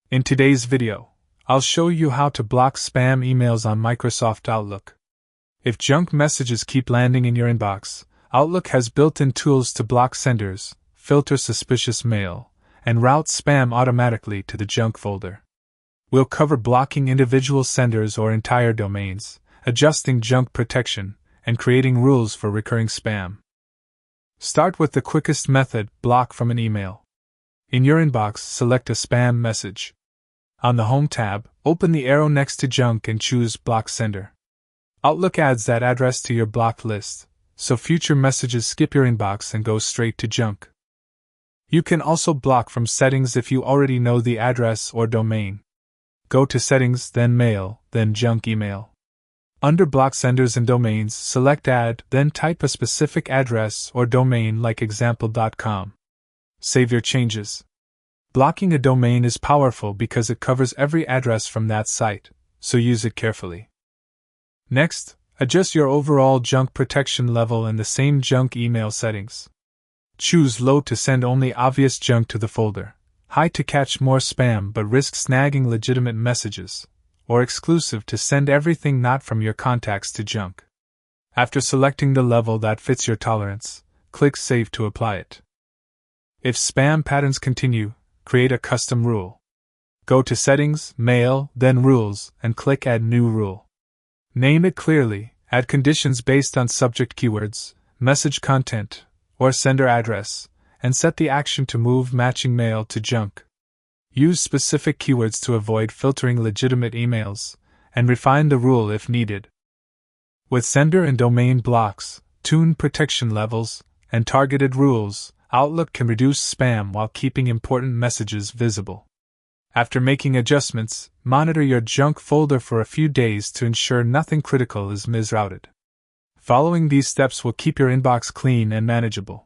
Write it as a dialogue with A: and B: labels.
A: In today's video, I'll show you how to block spam emails on Microsoft Outlook. If junk messages keep landing in your inbox, Outlook has built-in tools to block senders, filter suspicious mail, and route spam automatically to the junk folder. We'll cover blocking individual senders or entire domains, adjusting junk protection, and creating rules for recurring spam. Start with the quickest method: block from an email. In your inbox, select a spam message. On the Home tab, open the arrow next to junk and choose Block Sender. Outlook adds that address to your blocked list, so future messages skip your inbox and go straight to junk. You can also block from settings if you already know the address or domain. Go to Settings, then Mail, then Junk Email. Under Block Senders and Domains, select Add, then type a specific address or domain like example.com. Save your changes. Blocking a domain is powerful because it covers every address from that site, so use it carefully. Next, adjust your overall junk protection level in the same junk email settings. Choose Low to send only obvious junk to the folder, High to catch more spam but risk snagging legitimate messages, or Exclusive to send everything not from your contacts to junk. After selecting the level that fits your tolerance, click Save to apply it. If spam patterns continue, create a custom rule. Go to Settings, Mail, then Rules, and click Add New Rule. Name it clearly, add conditions based on subject keywords, message content, or sender address, and set the action to move matching mail to junk. Use specific keywords to avoid filtering legitimate emails, and refine the rule if needed. With sender and domain blocks, tuned protection levels, and targeted rules, Outlook can reduce spam while keeping important messages visible. After making adjustments, monitor your junk folder for a few days to ensure nothing critical is misrouted. Following these steps will keep your inbox clean and manageable.